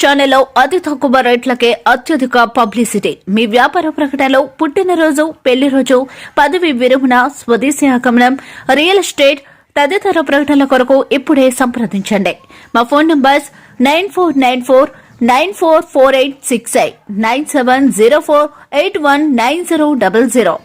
ఛానల్లో అతి తక్కువ రేట్లకే అత్యధిక పబ్లిసిటీ. మీ వ్యాపార ప్రకటనలో పుట్టినరోజు, పెళ్లి రోజు, పదవి విరమణ, స్వదేశీ ఆగమనం, రియల్ ఎస్టేట్ తదితర ప్రకటనల కొరకు ఇప్పుడే సంప్రదించండి. మా ఫోన్ నంబర్స్ 9494944868, 9704819000.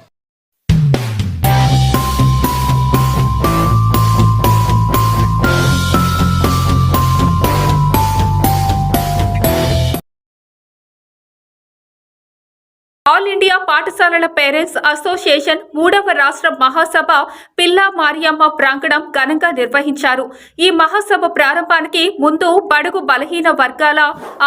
ఆల్ ఇండియా పాఠశాలల పేరెంట్స్ అసోసియేషన్ 3వ రాష్ట్ర మహాసభ పిల్లా మారియమ్మ ప్రాంగణం ఘనంగా నిర్వహించారు. ఈ మహాసభ ప్రారంభానికి ముందు బడుగు బలహీన వర్గాల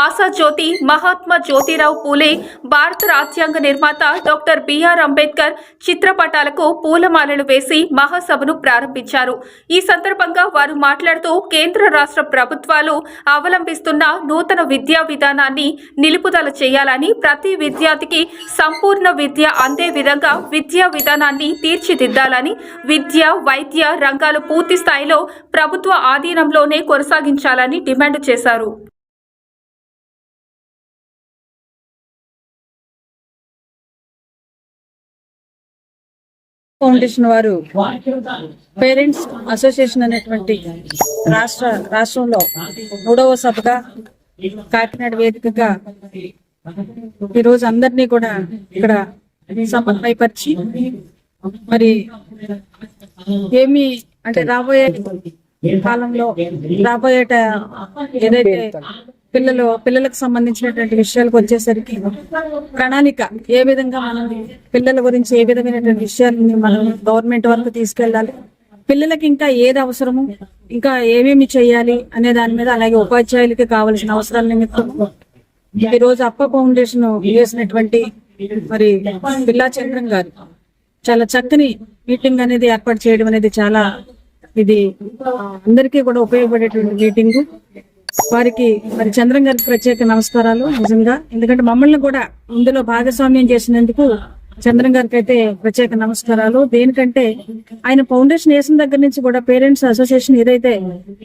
ఆశాజ్యోతి మహాత్మా జ్యోతిరావు పూలే భారత రాజ్యాంగ నిర్మాత డాక్టర్ బిఆర్ అంబేద్కర్ చిత్రపటాలకు పూలమాలలు వేసి మహాసభను ప్రారంభించారు. ఈ సందర్భంగా వారు మాట్లాడుతూ కేంద్ర రాష్ట్ర ప్రభుత్వాలు అవలంబిస్తున్న నూతన విద్యా విధానాన్ని నిలుపుదల చేయాలని, ప్రతి విద్యార్థికి సంపూర్ణ విద్య అందే విధంగా విద్యా విధానాన్ని తీర్చిదిద్దాలని, విద్య, వైద్య రంగాలు పూర్తి స్థాయిలో ప్రభుత్వ ఆధీనంలోనే కొనసాగించాలని డిమాండ్ చేశారు. ఫౌండేషన్ వారు పేరెంట్స్ అసోసియేషన్ అనేటువంటి రాష్ట్రంలో 3వ సభగా కాకినాడ వేదికగా ఈరోజు అందరినీ కూడా ఇక్కడ సమన్వయపరిచి మరి ఏమి అంటే రాబోయే కాలంలో ఏదైతే పిల్లలకు సంబంధించినటువంటి విషయాలకు వచ్చేసరికి ప్రణాళిక ఏ విధంగా మనం పిల్లల గురించి ఏ విధమైనటువంటి విషయాలని మనం గవర్నమెంట్ వరకు తీసుకెళ్లాలి, పిల్లలకి ఇంకా ఏది అవసరము, ఇంకా ఏమేమి చేయాలి అనే దాని మీద, అలాగే ఉపాధ్యాయులకి కావాల్సిన అవసరాల నిమిత్తం ఈ రోజు అప్ప ఫౌండేషన్ చేసినటువంటి మరి పిల్లా చంద్రం గారు చాలా చక్కని మీటింగ్ అనేది ఏర్పాటు చేయడం అనేది చాలా ఇది అందరికీ కూడా ఉపయోగపడేటువంటి మీటింగ్. వారికి మరి చంద్రం గారికి ప్రత్యేక నమస్కారాలు నిజంగా. ఎందుకంటే మమ్మల్ని కూడా ఇందులో భాగస్వామ్యం చేసినందుకు చంద్రం గారికి అయితే ప్రత్యేక నమస్కారాలు. దేనికంటే ఆయన ఫౌండేషన్ వేసిన దగ్గర నుంచి కూడా పేరెంట్స్ అసోసియేషన్ ఏదైతే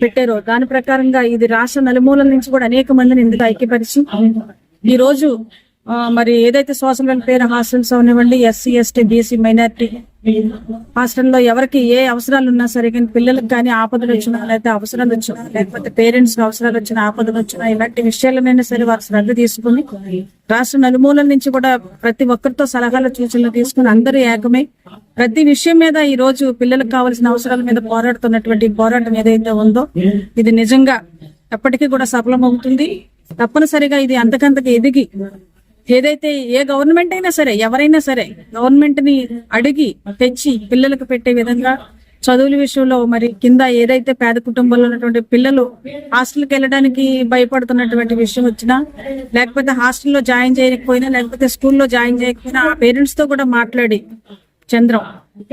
పెట్టారో దాని ప్రకారంగా ఇది రాష్ట్ర నలుమూలల నుంచి కూడా అనేక మందిని ఇందులో ఐక్యపరిచి ఈ రోజు మరి ఏదైతే సోషల్ వెల్ఫేర్ హాస్టల్స్ అవనివ్వండి, ఎస్సీ, ఎస్టీ, బీసీ, మైనారిటీ హాస్టల్లో ఎవరికి ఏ అవసరాలు ఉన్నా సరే, కానీ పిల్లలకు కానీ ఆపదలు వచ్చినా, లేకపోతే అవసరాలు వచ్చినా, లేకపోతే పేరెంట్స్ అవసరాలు వచ్చినా, ఆపదలు వచ్చినా, ఇలాంటి విషయాలనైనా సరే వారు శ్రద్ధ తీసుకుని రాష్ట్ర నలుమూలల నుంచి కూడా ప్రతి ఒక్కరితో సలహాలు సూచనలు తీసుకుని అందరూ ఏకమై ప్రతి విషయం మీద ఈ రోజు పిల్లలకు కావాల్సిన అవసరాల మీద పోరాడుతున్నటువంటి పోరాటం ఏదైతే ఉందో ఇది నిజంగా ఎప్పటికీ కూడా సఫలమవుతుంది. తప్పనిసరిగా ఇది అంతకంతకు ఎదిగి ఏదైతే ఏ గవర్నమెంట్ అయినా సరే, ఎవరైనా సరే గవర్నమెంట్ ని అడిగి తెచ్చి పిల్లలకు పెట్టే విధంగా చదువుల విషయంలో మరి కింద ఏదైతే పేద కుటుంబంలో ఉన్నటువంటి పిల్లలు హాస్టల్కి వెళ్ళడానికి భయపడుతున్నటువంటి విషయం వచ్చినా, లేకపోతే హాస్టల్లో జాయిన్ చేయకపోయినా, లేకపోతే స్కూల్లో జాయిన్ చేయకపోయినా ఆ పేరెంట్స్ తో కూడా మాట్లాడి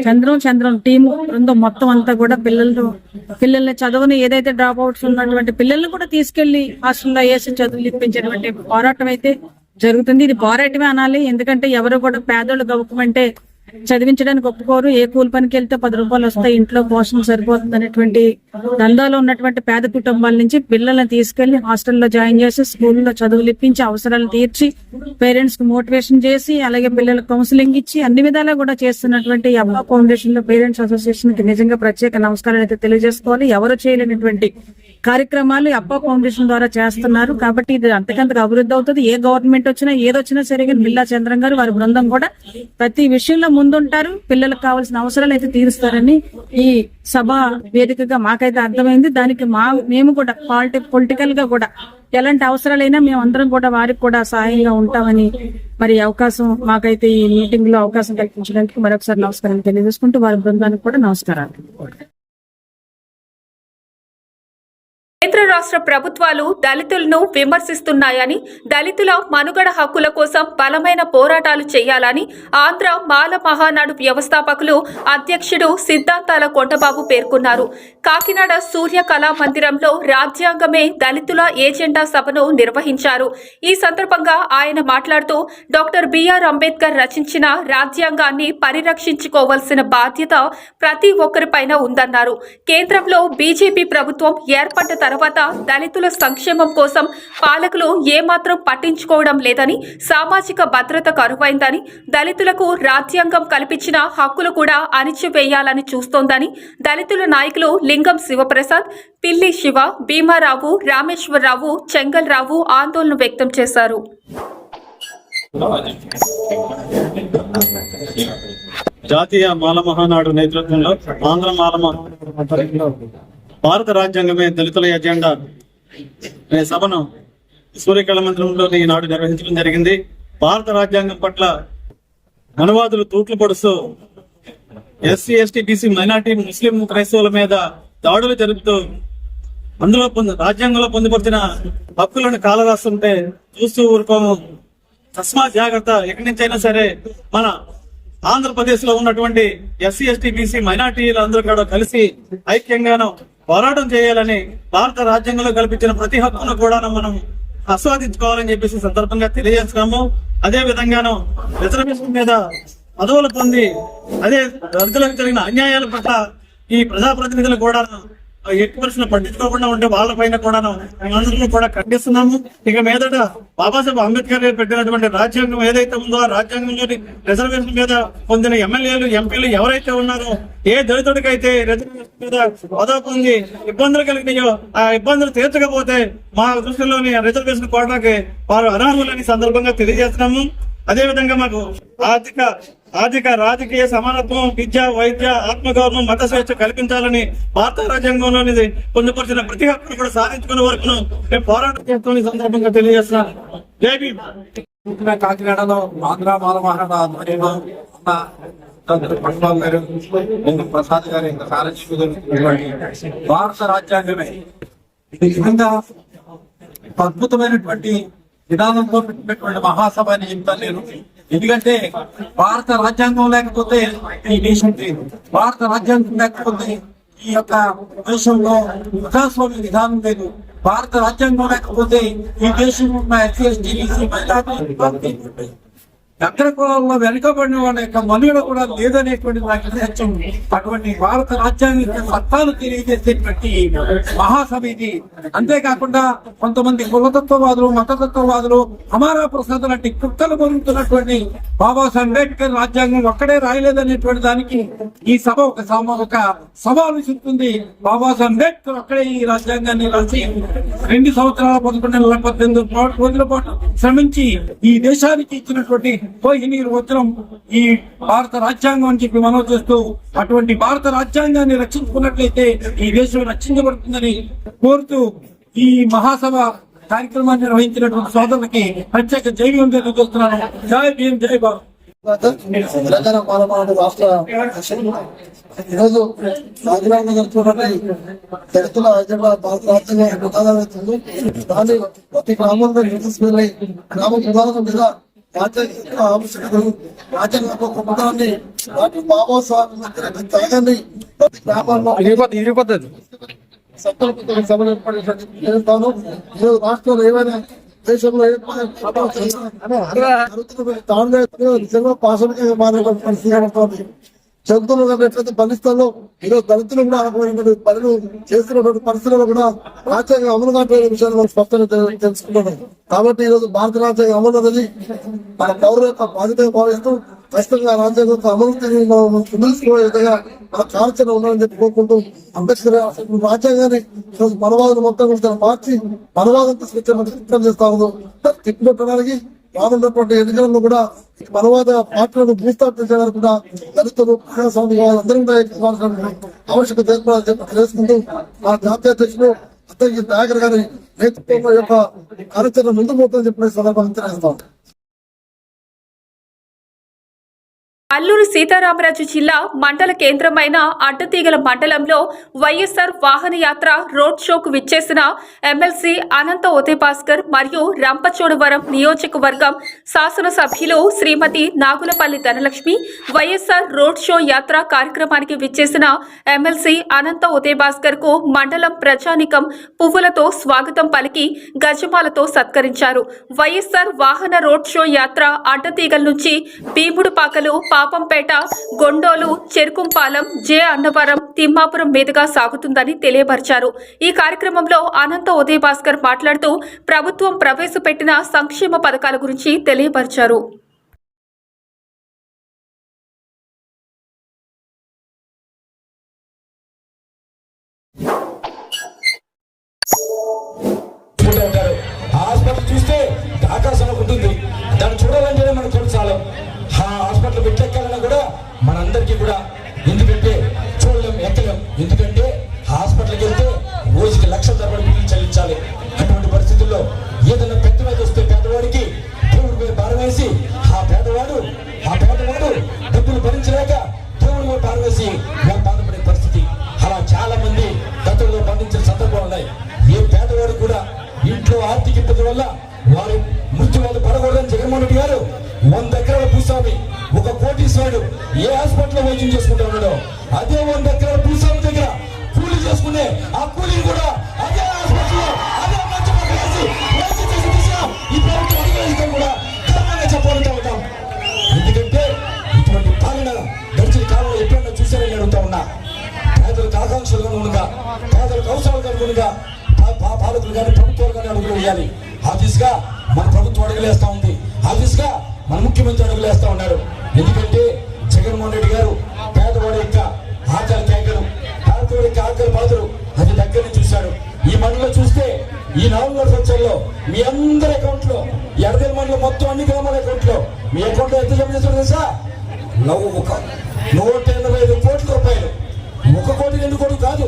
చంద్రం టీము బృందం మొత్తం అంతా కూడా పిల్లల్ని చదువుని ఏదైతే డ్రాప్ అవుట్స్ ఉన్నటువంటి పిల్లల్ని కూడా తీసుకెళ్లి హాస్టల్లో వేసి చదువులు ఇప్పించేటువంటి పోరాటం అయితే జరుగుతుంది. ఇది పోరాటమే అనాలి. ఎందుకంటే ఎవరు కూడా పేదోళ్ళు గౌకమంటే చదివించడానికి ఒప్పుకోరు. ఏ కూలి పనికి వెళ్తే 10 రూపాయలు వస్తాయి, ఇంట్లో పోషణ సరిపోతుంది అనేటువంటి దందాలో ఉన్నటువంటి పేద కుటుంబాల నుంచి పిల్లల్ని తీసుకెళ్లి హాస్టల్లో జాయిన్ చేసి స్కూల్లో చదువులు ఇప్పించి అవసరాలు తీర్చి పేరెంట్స్ కి మోటివేషన్ చేసి, అలాగే పిల్లలకు కౌన్సిలింగ్ ఇచ్చి అన్ని విధాలా కూడా చేస్తున్నటువంటి అబ్బా ఫౌండేషన్ లో పేరెంట్స్ అసోసియేషన్ కి నిజంగా ప్రత్యేక నమస్కారాలు అయితే తెలియజేసుకోవాలి. ఎవరు చేయలేనటువంటి కార్యక్రమాలు అబ్బా ఫౌండేషన్ ద్వారా చేస్తున్నారు. కాబట్టి ఇది అంతకంతకు అభివృద్ధి అవుతుంది. ఏ గవర్నమెంట్ వచ్చినా ఏదొచ్చినా సరే, బిల్లా చంద్రం గారు వారి బృందం కూడా ప్రతి విషయంలో ముందుంటారు, పిల్లలకు కావాల్సిన అవసరాలు అయితే తీరుస్తారని ఈ సభ వేదికగా మాకైతే అర్థమైంది. దానికి మేము కూడా పొలిటికల్ గా కూడా ఎలాంటి అవసరాలైనా మేము అందరం కూడా వారికి కూడా సహాయంగా ఉంటామని మరి అవకాశం మాకైతే ఈ మీటింగ్ లో అవకాశం కల్పించడానికి మరొకసారి నమస్కారం తెలియజేసుకుంటూ వారి బృందానికి కూడా నమస్కారాలు. కేంద్ర రాష్ట్ర ప్రభుత్వాలు దళితులను విమర్శిస్తున్నాయని, దళితుల మనుగడ హక్కుల కోసం బలమైన పోరాటాలు చేయాలని ఆంధ్ర మాల మహానాడు వ్యవస్థాపకులు అధ్యక్షుడు సిద్ధాంతాల కొండబాబు పేర్కొన్నారు. కాకినాడ సూర్య కళా మందిరంలో రాజ్యాంగమే దళితుల ఏజెండా సభను నిర్వహించారు. ఈ సందర్భంగా ఆయన మాట్లాడుతూ డాక్టర్ బిఆర్ అంబేద్కర్ రచించిన రాజ్యాంగాన్ని పరిరక్షించుకోవాల్సిన బాధ్యత ప్రతి ఒక్కరిపైన ఉందన్నారు. కేంద్రంలో బీజేపీ ప్రభుత్వం ఏర్పడ్డ తర్వాత తర్వాత దళితుల సంక్షేమం కోసం పాలకులు ఏమాత్రం పట్టించుకోవడం లేదని, సామాజిక భద్రత కరువైందని, దళితులకు రాజ్యాంగం కల్పించిన హక్కులు కూడా అణిచివేయాలని చూస్తోందని దళితుల నాయకులు లింగం శివప్రసాద్, పిల్లి శివ, భీమారావు, రామేశ్వరరావు, చెంగల్రావు ఆందోళన వ్యక్తం చేశారు. జాతీయ మాల మహానాడు నేతృత్వంలో ఆంధ్ర మాల మహానాడు భారత రాజ్యాంగమే దళితుల ఎజెండా అనే సభను సూర్యకళ మందిరంలో ఈనాడు నిర్వహించడం జరిగింది. భారత రాజ్యాంగం పట్ల మనవాదులు తూట్లు పొడుస్తూ ఎస్సీ, ఎస్టీ, బీసీ, మైనార్టీ, ముస్లిం, క్రైస్తవుల మీద దాడులు జరుపుతూ అందులో రాజ్యాంగంలో పొందుపరిచిన హక్కులను కాలరాస్తుంటే చూస్తూ ఊరుకోము. తస్మా జాగ్రత్త. ఎక్కడి నుంచైనా సరే మన ఆంధ్రప్రదేశ్ లో ఉన్నటువంటి ఎస్సీ, ఎస్టీ, బీసీ, మైనార్టీలు అందరూ కూడా కలిసి ఐక్యంగాను పోరాటం చేయాలని, భారత రాజ్యాంగంలో కల్పించిన ప్రతి హక్కును కూడా మనం ఆస్వాదించుకోవాలని చెప్పేసి సందర్భంగా తెలియజేస్తున్నాము. అదే విధంగాను రిజర్వేషన్ మీద పదవులు పొంది అదే దళితులకు జరిగిన అన్యాయాల పట్ల ఈ ప్రజాప్రతినిధులు కూడా ఎట్టి పరిస్థితులు పట్టించుకోకుండా ఉంటే వాళ్ళపైన కూడా మేమందరూ కూడా ఖండిస్తున్నాము. ఇక మీదట బాబాసాహెబ్ అంబేద్కర్ గారు పెట్టినటువంటి రాజ్యాంగం ఏదైతే ఉందో ఆ రాజ్యాంగంలోని రిజర్వేషన్ మీద పొందిన ఎమ్మెల్యేలు, ఎంపీలు ఎవరైతే ఉన్నారో ఏ దళితుడికైతే రిజర్వేషన్ మీద హోదా పొంది ఇబ్బందులు కలిగినాయో ఆ ఇబ్బందులు తీర్చకపోతే మా దృష్టిలోని రిజర్వేషన్ కోటాకి వారు అనర్హులని సందర్భంగా తెలియజేస్తున్నాము. అదే విధంగా మాకు ఆర్థిక రాజకీయ సమానత్వం, విద్య, వైద్య, ఆత్మగౌరవం, మత స్వేచ్ఛ కల్పించాలని భారత రాజ్యాంగంలోని పొందుపరిచిన ప్రతి హక్కును కూడా సాధించుకునే వరకు మేము పోరాటం చేస్తామని సందర్భంగా తెలియజేస్తున్నాం. జై భీమ్. కాకినాడలో ఆంధ్ర మాల మహానాడు ఆధ్వర్యంలో ఉన్న ప్రసాద్ గారి భారత రాజ్యాంగమే ఈ విధంగా అద్భుతమైనటువంటి విధానంతో పెట్టినటువంటి మహాసభ అని చెప్తాను నేను. ఎందుకంటే భారత రాజ్యాంగం లేకపోతే ఈ దేశం లేదు. భారత రాజ్యాంగం లేకపోతే ఈ యొక్క దేశంలో ప్రజాస్వామ్య విధానం లేదు. భారత రాజ్యాంగం లేకపోతే ఈ దేశంలో ఉన్న ఎస్సీ, ఎస్టీ, బీసీ, మైనారిటీ అగ్ర కులాల్లో వెనుకబడిన వాళ్ళ యొక్క మనుగడ కూడా లేదనేటువంటి నాకు సత్యం. అటువంటి భారత రాజ్యాంగ సత్తాలు తెలియజేసేటువంటి మహాసభ ఇది. అంతేకాకుండా కొంతమంది కులతత్వవాదులు, మతతత్వవాదులు అమారా ప్రసాద్ లాంటి కుక్కలు పొందుతున్నటువంటి బాబాసాహెబ్ అంబేద్కర్ రాజ్యాంగం ఒక్కడే రాయలేదనేటువంటి దానికి ఈ సభ ఒక సవాలు చెప్తుంది. బాబాసాహెబ్ అంబేద్కర్ ఒక్కడే ఈ రాజ్యాంగాన్ని రాసి 2 సంవత్సరాల 11 నెలల 18 రోజుల పాటు శ్రమించి ఈ దేశానికి ఇచ్చినటువంటి కోహినీరు వచనం ఈ భారత రాజ్యాంగం అని చెప్పి మనం చేస్తూ అటువంటి భారత రాజ్యాంగాన్ని రక్షించుకున్నట్లయితే ఈ దేశం రక్షించబడుతుందని కోరుతూ ఈ మహాసభ కార్యక్రమాన్ని నిర్వహించినటువంటి సోదరులకి ప్రత్యేక జైవ్యం తెలియజేస్తున్నాను. జై భీమ్, జై భారత్. తెలంగాణ పాలన రాష్ట్ర ఈరోజు రాజీనామా జరుగుతున్నటువంటి దళితుల హైదరాబాద్ భారత రాజ్యాంగం ప్రధానమవుతుంది. దాన్ని ప్రతి గ్రామంలో నిర్దేశించి గ్రామ ప్రధానం మీద రాజ్యాంగ ఆవశ్యకతలు, రాజ్యాంగ గొప్పతనాన్ని, వాటి బాబాసాహెబ్ త్యాగాన్ని ప్రతి గ్రామాల్లో సభలు ఏర్పాటు చేస్తాను. ఈరోజు రాష్ట్రంలో ఏమైనా దేశంలో నిజంగా పాషణీయంగా మారే పరిస్థితి కనబడుతోంది. జంతువులు ఎట్లయితే బలిస్తాలో ఈరోజు దళితులు కూడా పనులు చేస్తున్నటువంటి పరిస్థితుల్లో కూడా రాజ్యాంగం అమలు కావట్లేని విషయాన్ని మనం స్పష్టంగా తెలుసుకుంటున్నాం. కాబట్టి ఈరోజు భారత రాజ్యాంగం అమలు అనేది మన పౌరుల యొక్క బాధ్యతగా భావిస్తూ ఖచ్చితంగా రాజ్యాంగం అమలు ముందుకుపోయే విధంగా మన కార్యాచరణ ఉండాలని చెప్పి కోరుకుంటూ అంబేద్కర్ రాజ్యాంగాన్ని ఈరోజు మనవాదం మొత్తం కూడా మార్చి మనవాదంతో స్వచ్ఛం చేస్తా ఉందో తిప్పిపెట్టడానికి రానున్నటువంటి ఎన్నికలను కూడా మనవాద పార్టీలను భూస్థాపించడానికి కూడా దళితులు, ప్రజాస్వామ్య అందరూ ఆవశ్యకత ఏర్పడాలని చెప్పి తెలుసుకుంటూ మా జాతీయ అధ్యక్షులు అత్తయ్య నాయకర్ గారి నేతృత్వంలో యొక్క కార్యాచరణ ముందుకు పోతుందని చెప్పిన సందర్భంగా తెలియజేస్తాం. అల్లూరు సీతారామరాజు జిల్లా మండల కేంద్రమైన అడ్డతీగల మండలంలో వైఎస్ఆర్ వాహనయాత్ర రోడ్ షోకు విచ్చేసిన ఎమ్మెల్సీ అనంత ఉదయభాస్కర్ మరియు రంపచోడవరం నియోజకవర్గం శాసనసభ్యులు శ్రీమతి నాగులపల్లి ధనలక్ష్మి వైఎస్ఆర్ రోడ్ షో యాత్ర కార్యక్రమానికి విచ్చేసిన ఎమ్మెల్సీ అనంత ఉదయభాస్కర్ కు మండలం ప్రజానికం పువ్వులతో స్వాగతం పలికి గజమాలతో సత్కరించారు. వైఎస్ఆర్ వాహన రోడ్ షో యాత్ర అడ్డతీగల నుంచి భీముడుపాకలు, పాపంపేట, గొండోలు, చెరుకుంపాలెం, జె అన్నవరం, తిమ్మాపురం మీదుగా సాగుతుందని తెలియపరిచారు. ఈ కార్యక్రమంలో అనంత ఉదయ్ భాస్కర్ మాట్లాడుతూ ప్రభుత్వం ప్రవేశపెట్టిన సంక్షేమ పథకాల గురించి తెలియపరిచారు. ఉంటారు. ఆ హాస్పిటల్ చూస్తే ఆకాశంలో ఉంటుంది. దాన్ని చూడాలంటేనే మన కళ్ళు చాలం. ఆ హాస్పిటల్ పెట్టెక్కాలన్నా కూడా మనందరికీ కూడా, ఎందుకంటే చూడలేం, ఎక్కలేం. ఎందుకంటే హాస్పిటల్కి వెళ్తే రోజుకి లక్షల తరబడి బిల్లులు చెల్లించాలి. అటువంటి పరిస్థితుల్లో ఏదైనా పెద్ద మీద వస్తే పేదవాడికి దేవుడి మీద భారం వేసి ఆ పేదవాడు డబ్బులు భరించలేక దేవుడి మీద భారం వేసి బాధపడే పరిస్థితి. అలా చాలా మంది గతంలో బంధించిన సందర్భాలు ఉన్నాయి. ఏ పేదవాడు కూడా ఇంట్లో ఆర్థిక ఇబ్బంది వల్ల వారు మృత్యు వాళ్ళు పడకూడదని జగన్మోహన్ రెడ్డి గారు 100 ఎకరాల భూస్వామి, ఒక కోటీశ్వరుడు ఏ హాస్పిటల్లో వైద్యం చేసుకుంటా ఉన్నాడో అదే 100 ఎకరాల భూస్వామి దగ్గర కూలీ చేసుకునే ఆ కూలీని కూడా అదే హాస్పిటల్లో అదే మంచం మీద వేసి వైద్యం చేసే దిశగా ఈ ప్రభుత్వం అడుగులేస్తాం కూడా గర్వంగా చెప్పాలంటూ ఉంటాం. ఎందుకంటే ఇటువంటి పాలన గడిచిన కాలంలో ఎప్పుడైనా చూశారని అడుగుతా ఉన్నా. పేదలకు ఆకాంక్షలు అనుగుణంగా, పేదలకు అవసరాలకు అనుగుణంగా పాలకులు కానీ ప్రభుత్వాలు కానీ అడుగులు వేయాలి. ఆ దిశగా మన ప్రభుత్వం అడుగులేస్తా ఉంది. ఆ దిశగా మన ముఖ్యమంత్రి అడుగులేస్తా ఉన్నారు. ఎందుకంటే జగన్మోహన్ రెడ్డి గారు పేదవాడి యొక్క ఆకలి కేకలు, పేదవాడి యొక్క ఆకలి బాధలు అది దగ్గరని చూశాడు. ఈ మండలం చూస్తే ఈ 4 సంవత్సరాల్లో మీ అందరి అకౌంట్ లో, ఎడదల మండలం మొత్తం అన్ని గ్రామాల అకౌంట్ లో మీ అకౌంట్ లో ఎంత జమ చేశారు తెలుసా? 185 కోట్ల రూపాయలు. 1 కోటి 2 కోట్లు కాదు,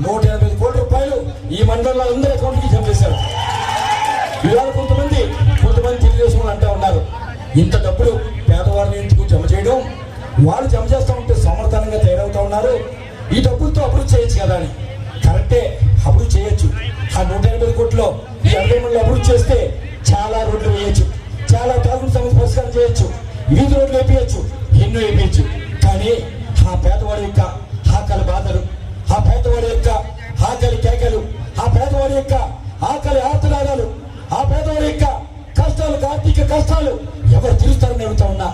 185 కోట్ల రూపాయలు ఈ మండలంలో అందరి అకౌంట్ కి జమ చేశారు. ఇవాళ కొంతమంది తెలుగుదేశం అంటూ ఉన్నారు, ఇంత డబ్బులు పేదవాళ్ళని ఎందుకు జమ చేయడం, వాళ్ళు జమ చేస్తూ ఉంటే సమర్థనంగా తయారవుతా ఉన్నారు, ఈ డబ్బులతో అభివృద్ధి చేయొచ్చు కదా అని. కరెక్టే, అభివృద్ధి చేయొచ్చు. ఆ 180 కోట్లో ఈ 60 మండలు అభివృద్ధి చేస్తే చాలా రోడ్లు వేయచ్చు, చాలా తాగుడు సమస్య పరిష్కారం చేయొచ్చు, వీధి రోడ్లు వేపించచ్చు, ఎన్నో వేపించచ్చు. కానీ ఆ పేదవాడి యొక్క ఆకలి బాధలు, ఆ పేదవాడి యొక్క ఆకలి కేకలు, ఆ పేదవాడి యొక్క ఆకలి ఆర్తనాదాలు, ఆ పేదవాడి యొక్క కష్టాలు, ఆర్థిక కష్టాలు ఎవరు తీరుస్తారని అడుగుతా ఉన్నా.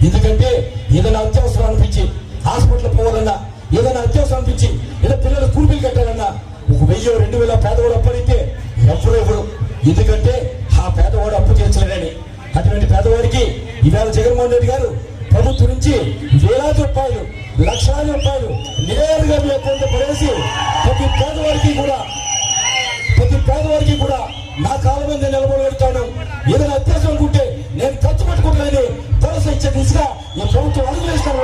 ఎందుకంటే ఏదైనా అత్యవసరం అనిపించి హాస్పిటల్ పోవాలన్నా, ఏదైనా అత్యవసరం అనిపించి ఏదో పిల్లలు స్కూల్ బిల్ కట్టాలన్నా 1000, 2000 పేదవాడు అప్పనిస్తే ఎవరు. ఎందుకంటే ఆ పేదవాడు అప్పు తీర్చలేదని. అటువంటి పేదవాడికి ఇవాళ జగన్మోహన్ రెడ్డి గారు ప్రభుత్వం నుంచి వేలాది రూపాయలు, లక్షలాది రూపాయలు నేరుగా మీ అకౌంట్ పడేసి ప్రతి పేదవాడికి కూడా నా కాలం మీద నిలబడగలుగుతాను, ఏదైనా అత్యావసరం అనుకుంటే నేను ఖర్చు పెట్టుకుంటానని భరోసా ఇచ్చే దిశగా ఈ ప్రభుత్వం అడుగులేస్తాను.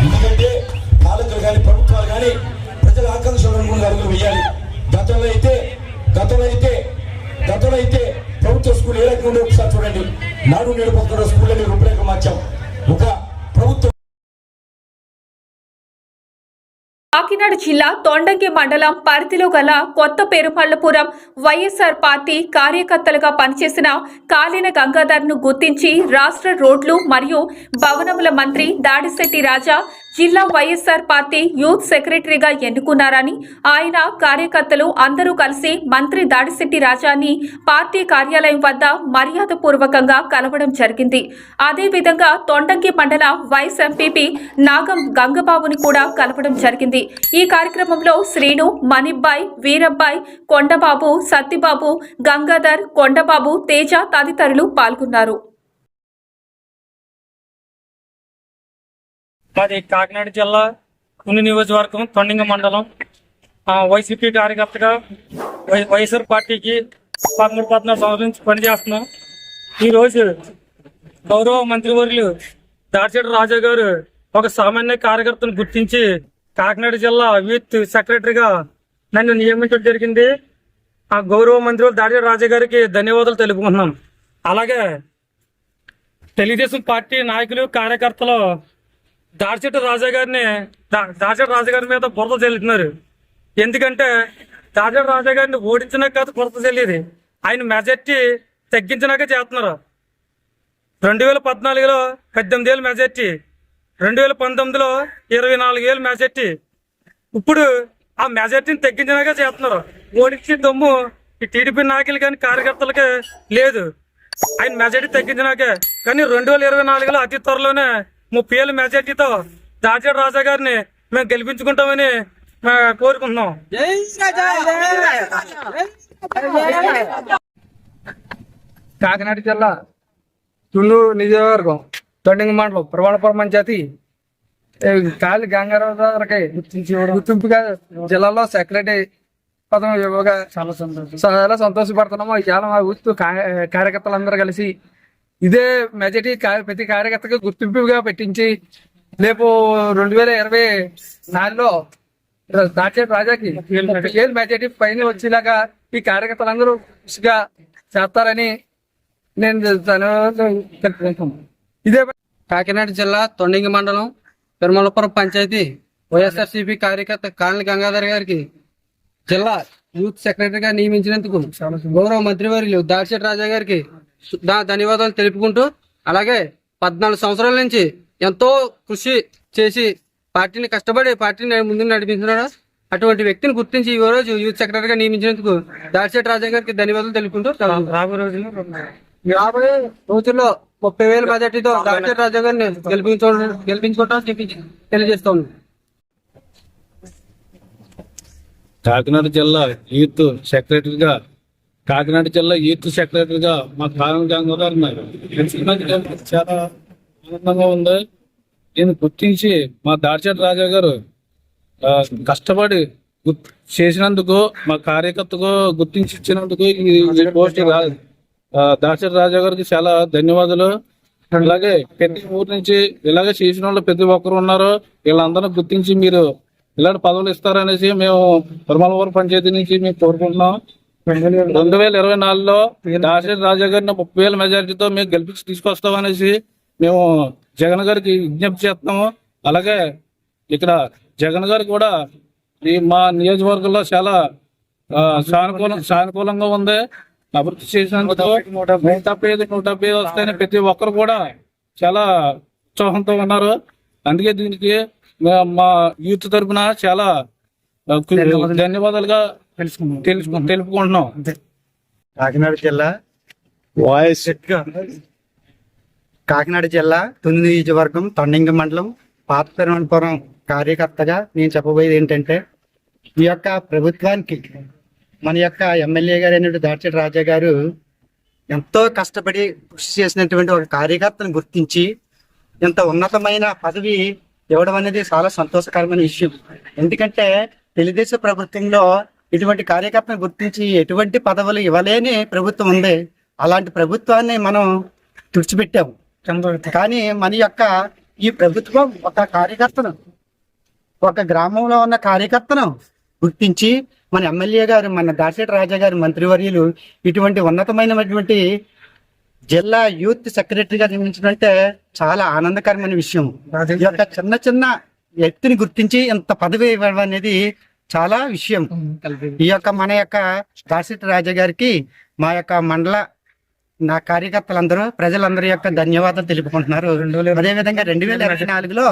ఎందుకంటే పాలకులు కానీ ప్రభుత్వాలు కానీ ప్రజల ఆకాంక్షలు అనుకున్న అడుగులు వేయాలి. గతంలో అయితే ప్రభుత్వ స్కూల్ ఏ రకంగా ఉండే ఒకసారి చూడండి. నాడు నేడు పక్కన స్కూళ్ళని రూపురేఖ మార్చాం. ఒక ప్రభుత్వం కాకినాడ జిల్లా తొండంగి మండలం పరిధిలో గల కొత్త పెరుమళ్లపురం వైఎస్ఆర్ పార్టీ కార్యకర్తలుగా పనిచేసిన కాలిన గంగాధర్ను గుర్తించి రాష్ట్ర రోడ్లు మరియు భవనముల మంత్రి దాడిశెట్టి రాజా జిల్లా వైఎస్ఆర్ పార్టీ యూత్ సెక్రటరీగా ఎన్నుకున్నారని, ఆయన కార్యకర్తలు అందరూ కలిసి మంత్రి దాడిశెట్టి రాజాని పార్టీ కార్యాలయం వద్ద మర్యాదపూర్వకంగా కలవడం జరిగింది. అదేవిధంగా తొండంగి మండల వైస్ ఎంపీపీ నాగం గంగబాబుని కూడా కలవడం జరిగింది. ఈ కార్యక్రమంలో శ్రీను, మణిబ్బాయ్, వీరబ్బాయ్, కొండబాబు, సత్తిబాబు, గంగాధర్, కొండబాబు, తేజ తదితరులు పాల్గొన్నారు. మాది కాకినాడ జిల్లా కుని నియోజకవర్గం తొండంగి మండలం వైసీపీ కార్యకర్తగా వైఎస్ఆర్ పార్టీకి 13-14 సంవత్సరాల నుంచి పనిచేస్తున్నాం. ఈరోజు గౌరవ మంత్రివర్యులు దాడిశెట్టి రాజా గారు ఒక సామాన్య కార్యకర్తను గుర్తించి కాకినాడ జిల్లా యూత్ సెక్రటరీగా నన్ను నియమించడం జరిగింది. ఆ గౌరవ మంత్రివర్యులు దాడిశెట్టి రాజా గారికి ధన్యవాదాలు తెలుపుకుంటున్నాం. అలాగే తెలుగుదేశం పార్టీ నాయకులు, కార్యకర్తలు దాడిశెట్టి రాజా గారి మీద బురద చెల్లుతున్నారు. ఎందుకంటే దాడిశెట్టి రాజా గారిని ఓడించినాక కాదు బురద చెల్లేది, ఆయన మెజార్టీ తగ్గించినాక చేస్తున్నారు. 2014లో 18,000 మెజార్టీ, 2019లో 24,000 మెజార్టీ. ఇప్పుడు ఆ మెజార్టీని తగ్గించినాక చేస్తున్నారు. ఓడించి దమ్ము ఈ టీడీపీ నాయకులు కానీ కార్యకర్తలకి లేదు. ఆయన మెజార్టీ తగ్గించినాకే, కానీ 2024లో అతి త్వరలోనే 30,000 మెజార్టీతో దాచేటి రాజా గారిని మేము గెలిపించుకుంటామని మేము కోరుకుంటున్నాం. కాకినాడ జిల్లా తుళ్ళూరు నియోజకవర్గం తొండింగ మండలం ప్రవణపురం పంచాయతీ కాళీ గంగారావు గారికి గుర్తింపుగా జిల్లాలో సెక్రటరీ పదం ఇవ్వగా చాలా సంతోషపడుతున్నాము. ఇవాళ మా యూత్ కార్యకర్తలందరూ కలిసి ఇదే మెజార్టీ ప్రతి కార్యకర్తకు గుర్తింపుగా పెట్టించి రేపు 2024లో దాచేటి రాజాకి 30,000 మెజార్టీ పైన వచ్చేలాగా ఈ కార్యకర్తలందరూ కృషిగా చేస్తారని నేను తెలుపుకుంటున్నాను. ఇదే కాకినాడ జిల్లా తొండింగి మండలం పెరుమలపురం పంచాయతీ వైఎస్ఆర్సీపీ కార్యకర్త కాళీ గంగాధర్ గారికి జిల్లా యూత్ సెక్రటరీగా నియమించినందుకు గౌరవ మంత్రివర్యులు దాచేటి రాజా గారికి ధన్యవాదాలు తెలుపుకుంటూ, అలాగే 14 సంవత్సరాల నుంచి ఎంతో కృషి చేసి పార్టీని కష్టపడి పార్టీని ముందుకు నడిపించినాడు. అటువంటి వ్యక్తిని గుర్తించి ఈ రోజు యూత్ సెక్రటరీగా నియమించినందుకు దాచేటి రాజా గారికి ధన్యవాదాలు తెలుపుకుంటూ, రాబోయే రోజుల్లో 30,000 మెజార్టీతో దాచేటి రాజా గారిని గెలిపించుకోవడం తెలియజేస్తాను. కాకినాడ జిల్లా యూత్ సెక్రటరీగా మా కాలం గంగాధర్ చాలా ఆనందంగా ఉంది. దీన్ని గుర్తించి మా దాచేటి రాజా గారు కష్టపడి చేసినందుకు, మా కార్యకర్తకు గుర్తించి ఇచ్చినందుకు ఈ పోస్ట్ దాచేటి రాజా గారికి చాలా ధన్యవాదాలు. అలాగే ప్రతి ఊరు నుంచి ఇలాగే చేసిన వాళ్ళు ప్రతి ఒక్కరు ఉన్నారు. వీళ్ళందరూ గుర్తించి మీరు ఇలాంటి పదవులు ఇస్తారనేసి మేము పెరుమలపురం పంచాయతీ నుంచి మేము కోరుకుంటున్నాం. 2024లో దాచేటి రాజా గారిని 30,000 మెజారిటీతో మేము గెలిపించి తీసుకొస్తామనేసి మేము జగన్ గారికి విజ్ఞప్తి చేస్తున్నాము. అలాగే ఇక్కడ జగన్ గారు కూడా ఈ మా నియోజకవర్గంలో చాలా సానుకూలంగా ఉంది. అభివృద్ధి చేసినందుకు 175 వస్తాయని ప్రతి ఒక్కరు కూడా చాలా ఉత్సాహంతో ఉన్నారు. అందుకే దీనికి మా యూత్ తరఫున చాలా ధన్యవాదాలుగా తెలుపుకుంటున్నాం. కాకినాడ జిల్లా తుని నియోజకవర్గం తొండింగ మండలం పాత పెరుమలపురం కార్యకర్తగా నేను చెప్పబోయేది ఏంటంటే, ఈ యొక్క ప్రభుత్వానికి మన యొక్క ఎమ్మెల్యే గారు అయినటువంటి దాచేటి రాజా గారు ఎంతో కష్టపడి కృషి చేసినటువంటి ఒక కార్యకర్తను గుర్తించి ఇంత ఉన్నతమైన పదవి ఇవ్వడం అనేది చాలా సంతోషకరమైన విషయం. ఎందుకంటే తెలుగుదేశం ప్రభుత్వంలో ఇటువంటి కార్యకర్తను గుర్తించి ఎటువంటి పదవులు ఇవ్వలేని ప్రభుత్వం ఉంది. అలాంటి ప్రభుత్వాన్ని మనం తుడిచిపెట్టాము. కానీ మన యొక్క ఈ ప్రభుత్వం ఒక కార్యకర్తను, ఒక గ్రామంలో ఉన్న కార్యకర్తను గుర్తించి మన ఎమ్మెల్యే గారు, మన దాచేటి రాజా గారు మంత్రివర్యులు ఇటువంటి ఉన్నతమైనటువంటి జిల్లా యూత్ సెక్రటరీగా నియమించడంటే చాలా ఆనందకరమైన విషయం. ఈ యొక్క చిన్న వ్యక్తిని గుర్తించి ఇంత పదవి ఇవ్వడం అనేది చాలా విషయం. ఈ యొక్క మన యొక్క దాచేటి రాజా గారికి మా యొక్క మండల నా కార్యకర్తలందరూ ప్రజలందరి యొక్క ధన్యవాదాలు తెలుపుకుంటున్నారు. అదేవిధంగా 2024లో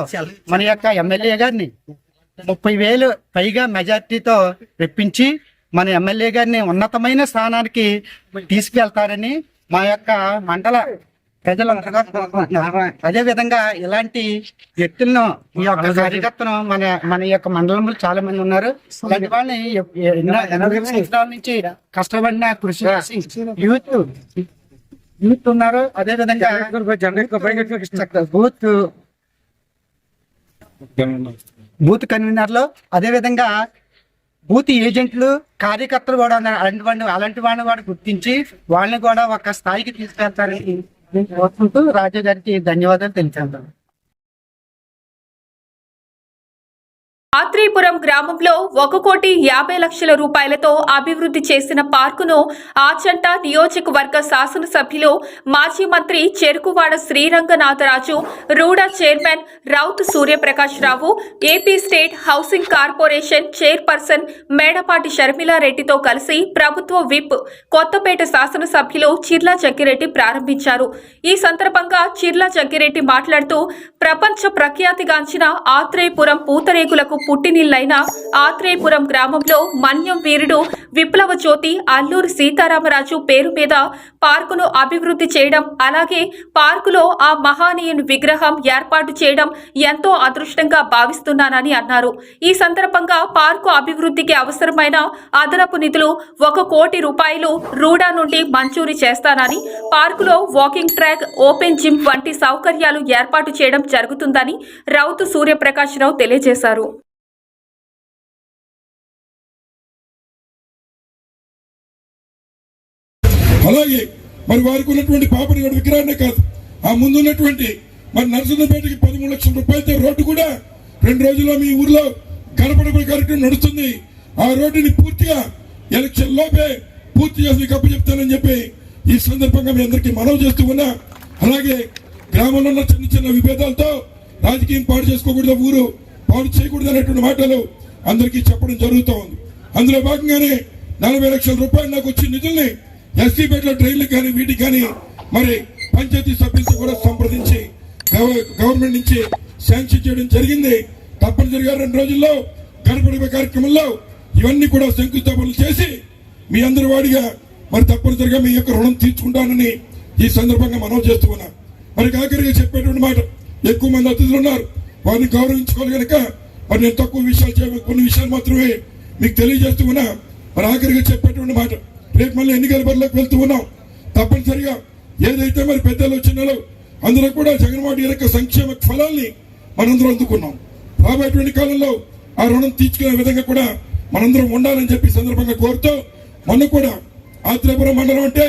మన యొక్క ఎమ్మెల్యే గారిని 30,000 పైగా మెజార్టీతో రెప్పించి మన ఎమ్మెల్యే గారిని ఉన్నతమైన స్థానానికి తీసుకెళ్తారని మా యొక్క మండల ప్రజలందరూ కోరుకుంటున్నారు. అదే విధంగా ఇలాంటి వ్యక్తులను, ఈ యొక్క కార్యకర్తను మన యొక్క మండలంలో చాలా మంది ఉన్నారు. ఇలాంటి వాళ్ళని 80 సంవత్సరాల నుంచి కష్టపడిన కృషి చేసి యూత్ ఉన్నారు. అదే విధంగా బూత్ కన్వీనర్లు, అదే విధంగా బూత్ ఏజెంట్లు, కార్యకర్తలు కూడా ఉన్నారు. అలాంటి వాళ్ళని కూడా గుర్తించి వాళ్ళని కూడా ఒక స్థాయికి తీసుకెళ్తారని నేను కోరుకుంటూ రాజా గారికి ధన్యవాదాలు తెలియజేస్తాను. ఆత్రేయపురం గ్రామంలో 1,50,00,000 రూపాయలతో అభివృద్ధి చేసిన పార్కును ఆచంట నియోజకవర్గ శాసనసభ్యులు మాజీ మంత్రి Cherukuvada Sriranganatharaju, RUDA chairman Raut Suryaprakash Rao, AP state housing corporation chairperson Medapati షర్మిలారెడ్డితో కలిసి ప్రభుత్వ విప్ కొత్తపేట శాసనసభ్యులు చిర్లా జగ్గిరెడ్డి ప్రారంభించారు. ఈ సందర్భంగా చిర్లా జగ్గిరెడ్డి మాట్లాడుతూ, ప్రపంచ ప్రఖ్యాతిగాంచిన ఆత్రేయపురం పూతరేకులకు పుట్టినిల్లైన ఆత్రేయపురం గ్రామంలో మన్యం వీరుడు విప్లవ జ్యోతి అల్లూరి సీతారామరాజు పేరు మీద పార్కును అభివృద్ధి చేయడం, అలాగే పార్కులో ఆ మహానీయుని విగ్రహం ఏర్పాటు చేయడం ఎంతో అదృష్టంగా భావిస్తున్నానని అన్నారు. ఈ సందర్భంగా పార్కు అభివృద్ధికి అవసరమైన అదనపు నిధులు 1 కోటి రూపాయలు రూడా నుండి మంజూరు చేస్తానని, పార్కులో వాకింగ్ ట్రాక్, ఓపెన్ జిమ్ వంటి సౌకర్యాలు ఏర్పాటు చేయడం జరుగుతుందని రౌతు సూర్యప్రకాశ్రావు తెలియజేశారు. అలాగే మరి వారికి ఉన్నటువంటి పాపనిగడ విగ్రహాన్నే కాదు, ఆ ముందున్నటువంటి మరి నరసింహపేటకి 13 లక్షల రూపాయలతో రోడ్డు కూడా 2 రోజుల్లో మీ ఊర్లో గణపతి కార్యక్రమం నడుస్తుంది. ఆ రోడ్డుని పూర్తిగా ఎలక్షన్ లోపే పూర్తి చేసి మీకు అప్పచెప్తానని చెప్పి ఈ సందర్భంగా మీ అందరికీ మనవి చేస్తూ ఉన్నా. అలాగే గ్రామంలో ఉన్న చిన్న చిన్న విభేదాలతో రాజకీయం పాడు చేసుకోకూడదు, ఊరు పాడు చేయకూడదు అనేటువంటి మాటలు అందరికీ చెప్పడం జరుగుతూ ఉంది. అందులో భాగంగానే 40 లక్షల రూపాయలు నాకు వచ్చిన నిధుల్ని ఎస్సీపేటలో ట్రైన్లకు కానీ వీటికి కానీ మరి పంచాయతీ సభ్యులతో కూడా సంప్రదించి గవర్నమెంట్ నుంచి శాంక్షన్ చేయడం జరిగింది. తప్పనిసరిగా 2 రోజుల్లో గణపతి కార్యక్రమంలో ఇవన్నీ కూడా శంకుస్థాపనలు చేసి మీ అందరి వాడిగా మరి తప్పనిసరిగా మీ యొక్క రుణం తీర్చుకుంటానని ఈ సందర్భంగా మనవి చేస్తూ ఉన్నా. మరి ఆఖరిగా చెప్పేటువంటి మాట, ఎక్కువ మంది అతిథులు ఉన్నారు, వారిని గౌరవించుకోవాలి కనుక మరి నేను తక్కువ విషయాలు కొన్ని విషయాలు మాత్రమే మీకు తెలియజేస్తూ ఉన్నా. మరి ఆఖరిగా చెప్పేటువంటి మాట, రేపు మళ్ళీ ఎన్నికల బరిలోకి వెళ్తూ ఉన్నాం. తప్పనిసరిగా ఏదైతే మరి పెద్దలు వచ్చినారో అందరూ కూడా జగన్మోహన్ యొక్క సంక్షేమ ఫలాల్ని మనందరం అందుకున్నాం. రాబోయేటువంటి కాలంలో ఆ రుణం తీర్చుకునే విధంగా కూడా మనందరం ఉండాలని చెప్పి సందర్భంగా కోరుతూ, మొన్న కూడా ఆత్రేయపురం మండలం అంటే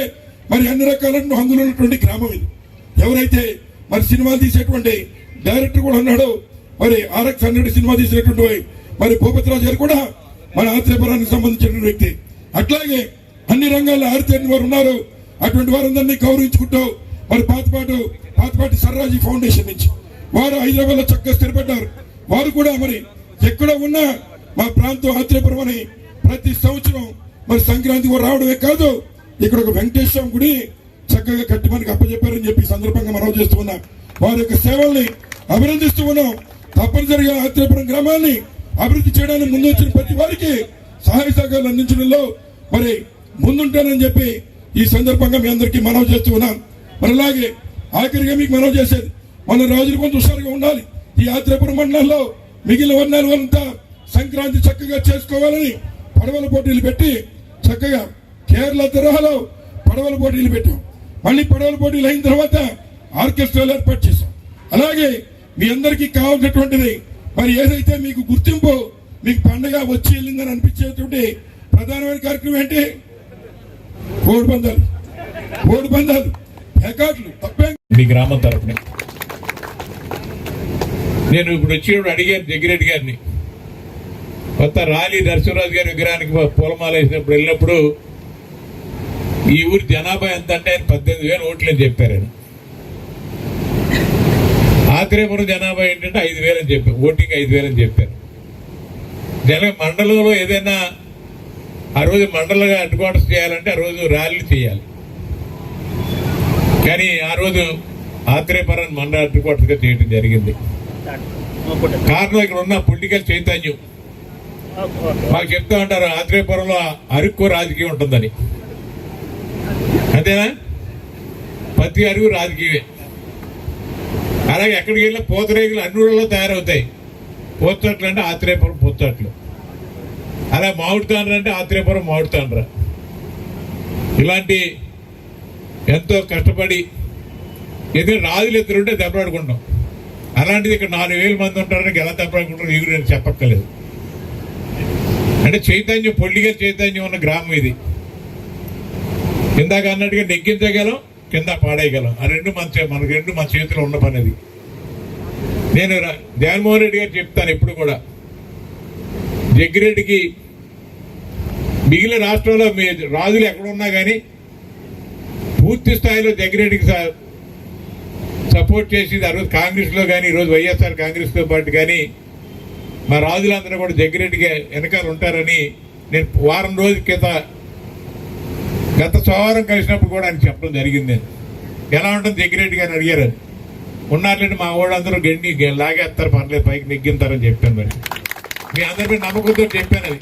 మరి అన్ని రకాల హంగులు ఉన్నటువంటి గ్రామం ఇది. ఎవరైతే మరి సినిమాలు తీసేటువంటి డైరెక్టర్ కూడా ఉన్నాడో, మరి RX 100 సినిమా తీసినటువంటి మరి భూపతిరాజు గారు కూడా మన ఆత్రేయపురానికి సంబంధించిన వ్యక్తి. అట్లాగే అన్ని రంగాల్లో ఆరితేరిన వారు ఉన్నారు. అటువంటి వారందరినీ గౌరవించుకుంటూ మరి పాతపాటి సర్రాజీ ఫౌండేషన్ నుంచి వారు హైదరాబాద్ లో చక్కగా స్థిరపడ్డారు. వారు కూడా మరి ఎక్కడ ఉన్నా మా ప్రాంతం ఆత్రేయపురం అని ప్రతి సంవత్సరం మరి సంక్రాంతి కూడా రావడమే కాదు, ఇక్కడ ఒక వెంకటేశ్వర గుడి చక్కగా కట్టి మనకి అప్పచెప్పారని చెప్పి సందర్భంగా మనవి చేస్తూ ఉన్నాం. వారి యొక్క సేవల్ని అభినందిస్తూ ఉన్నాం. తప్పనిసరిగా ఆత్రేయపురం గ్రామాన్ని అభివృద్ధి చేయడానికి ముందు వచ్చిన ప్రతి వారికి సహాయ సహకారాలు అందించడంలో మరి ముందుంటానని చెప్పి ఈ సందర్భంగా మీ అందరికీ మనవి చేస్తూ ఉన్నాం. మరి అలాగే ఆఖరిగా మీకు మనవి చేసేది, మన రాజులు కొంచెం హుషారుగా ఉండాలి. ఈ ఆత్రేయపురం మండలంలో మిగిలిన వర్ణాల వాళ్ళంతా సంక్రాంతి చక్కగా చేసుకోవాలని పడవల పోటీలు పెట్టి చక్కగా కేరళ తరహాలో పడవల పోటీలు పెట్టాం. మళ్ళీ పడవల పోటీలు అయిన తర్వాత ఆర్కెస్ట్రాలు ఏర్పాటు చేశాం. అలాగే మీ అందరికీ కావాల్సినటువంటిది మరి ఏదైతే మీకు గుర్తింపు, మీకు పండగ వచ్చి వెళ్ళిందని అనిపించేటువంటి ప్రధానమైన కార్యక్రమం ఏంటి? కోడి పందాలు, పేకాట్లు. తప్పే మీ గ్రామం తరపున నేను ఇప్పుడు వచ్చేప్పుడు అడిగాను జగ్గిరెడ్డి గారిని, కొత్త రాలి నరసింహరాజు గారి విగ్రహానికి పూలమాల వేసినప్పుడు వెళ్ళినప్పుడు ఈ ఊరి జనాభా ఎంత అంటే ఆయన 18,000 ఓట్లు అని చెప్పారు. ఆయన ఆత్రేయపురం జనాభా ఏంటంటే 5,000 అని చెప్పారు, ఓటింగ్ 5,000 అని చెప్పారు. మండలంలో ఏదైనా ఆ రోజు మండలంగా హెడ్ క్వార్టర్స్ చేయాలంటే ఆ రోజు ర్యాలీలు చేయాలి. కానీ ఆ రోజు ఆత్రేయపురం మండల హెడ్ క్వార్టర్స్ గా చేయడం జరిగింది. కారణం ఇక్కడ ఉన్న పొలిటికల్ చైతన్యం. మాకు చెప్తా ఉంటారు ఆత్రేయపురంలో అరుక్కు రాజకీయం ఉంటుందని. అంతేనా? ప్రతి అరుగు రాజకీయమే. అలాగే ఎక్కడికి వెళ్ళినా పూతరేగులు అన్ని ఊళ్ళలో తయారవుతాయి. పూతట్లు అంటే ఆత్రేయపురం పూతట్లు, అలా మామిడి తాండ్ర అంటే ఆత్రేయపురం మామిడి తాండ్ర. ఇలాంటి ఎంతో కష్టపడి ఎందుకంటే రాజులు ఇద్దరుంటే దెబ్బలాడుకుంటాం. అలాంటిది ఇక్కడ 4,000 మంది ఉంటారని ఎలా దెబ్బలాడుకుంటారు ఇది నేను చెప్పక్కర్లేదు. అంటే చైతన్యం, పొలిటికల్ చైతన్యం ఉన్న గ్రామం ఇది. ఇందాక అన్నట్టుగా నెగ్గించగలం, కింద పాడేయగలం. ఆ మనకు రెండు మన చేతిలో ఉన్న పని అది. నేను జగన్మోహన్ రెడ్డి గారు చెప్తాను ఎప్పుడు కూడా, జగ్గిరెడ్డికి మిగిలిన రాష్ట్రంలో మీ రాజులు ఎక్కడున్నా కానీ పూర్తి స్థాయిలో జగ్గిరెడ్డికి సపోర్ట్ చేసి ఆ రోజు కాంగ్రెస్లో కానీ ఈరోజు వైఎస్ఆర్ కాంగ్రెస్తో పాటు కానీ మా రాజులందరూ కూడా జగ్గిరెడ్డికి వెనకాల ఉంటారని నేను వారం రోజుల గత సోమవారం కలిసినప్పుడు కూడా ఆయన చెప్పడం జరిగింది. నేను ఎలా ఉంటుంది జగ్గిరెడ్డి గారిని అడిగారు, ఉన్నారులేండి మా వాళ్ళందరూ గండి లాగేస్తారు, పర్లేదు పైకి నెగ్గింతారని చెప్పాను. మరి మీ అందరి నమ్మకంతో చెప్పాను. అది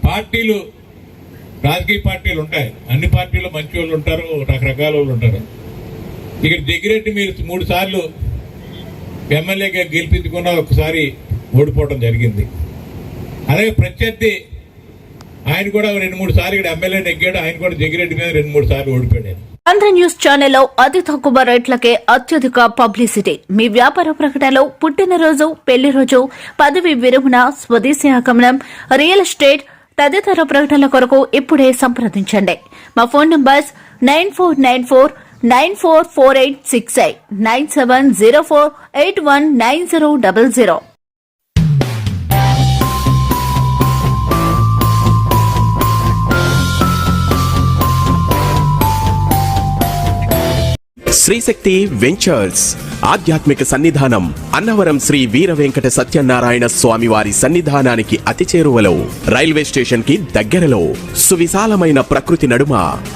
పార్టీలు, రాజకీయ పార్టీలు ఉంటాయి, అన్ని పార్టీలు మంచి వాళ్ళు ఉంటారు, రకరకాల వాళ్ళు ఉంటారు. ఇక్కడ దగ్గరెట్టి మీరు 3 సార్లు ఎమ్మెల్యేగా గెలిపించుకున్న ఒకసారి ఓడిపోవడం జరిగింది. అలాగే ప్రత్యర్థి ఆయన కూడా 2-3 సార్లు ఇక్కడ ఎమ్మెల్యే నెగ్గాడు, ఆయన కూడా జగ్గిరెడ్డి మీద 2-3 సార్లు ఓడిపోయాడు. ఆంధ్ర న్యూస్ ఛానల్లో అతి తక్కువ రేట్లకే అత్యధిక పబ్లిసిటీ. మీ వ్యాపార ప్రకటనలో పుట్టినరోజు, పెళ్లి రోజు, పదవి విరమణ, స్వదేశీ ఆగమనం, రియల్ ఎస్టేట్ తదితర ప్రకటనల కొరకు ఇప్పుడే సంప్రదించండి. మా ఫోన్ నంబర్స్ 9494944868, 9704819000. శ్రీశక్తి వెంచర్స్ ఆధ్యాత్మిక సన్నిధానం అన్నవరం శ్రీ వీర వెంకట సత్యనారాయణ స్వామి వారి సన్నిధానానికి అతి చేరువలో, రైల్వే స్టేషన్ కి దగ్గరలో, సువిశాలమైన ప్రకృతి నడుమ,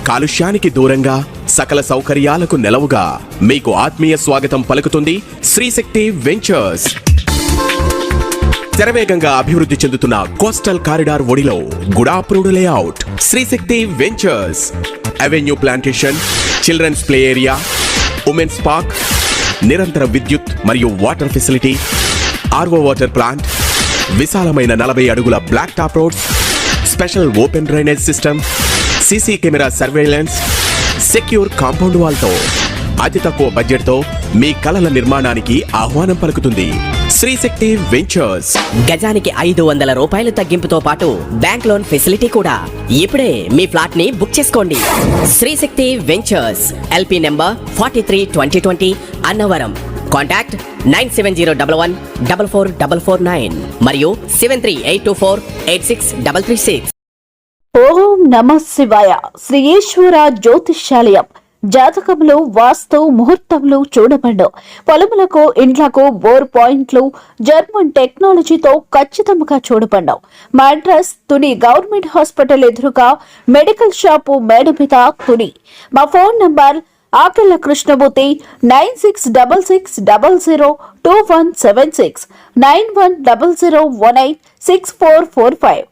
కాలుష్యానికి దూరంగా, సకల సౌకర్యాలకు నెలవుగా మీకు ఆత్మీయ స్వాగతం పలుకుతుంది శ్రీశక్తి వెంచర్స్. శరవేగంగా అభివృద్ధి చెందుతున్న కోస్టల్ కారిడార్ ఒడిలో GUDA approved layout Srishakti ventures. Avenue plantation, children's play area, women's park, నిరంతర విద్యుత్ మరియు water facility, RO water plant, విశాలమైన 40 అడుగుల black top roads, special open drainage system, CC camera surveillance, secure compound వాల్తో అతి తక్కువ బడ్జెట్తో మీ కలల నిర్మాణానికి ఆహ్వానం పలుకుతుంది శ్రీశక్తి వెంచర్స్. గజానికి 500 రూపాయలు తగ్గింపుతో పాటు బ్యాంక్ లోన్ ఫెసిలిటీ కూడా. ఇప్పుడే మీ ఫ్లాట్ ని బుక్ చేసుకోండి. Srishakti ventures, LP number 43-2020, Annavaram. Contact 9701144449 మరియు 7382486336. ఓం నమః శివాయ. శ్రీ ఈశ్వర జ్యోతిష్యాలయం. జాతకంలో వాస్తు ముహూర్తంలో చూడబడ్డం, పొలములకు, ఇండ్లకు బోర్ పాయింట్లు జర్మన్ టెక్నాలజీతో ఖచ్చితంగా చూడబడ్డం. మా అడ్రస్ తుని గవర్నమెంట్ హాస్పిటల్ ఎదురుగా మెడికల్ షాపు మేడ మీద తుని. మా ఫోన్ నంబర్ ఆకెళ్ల కృష్ణమూర్తి 9666002176, 9100186445.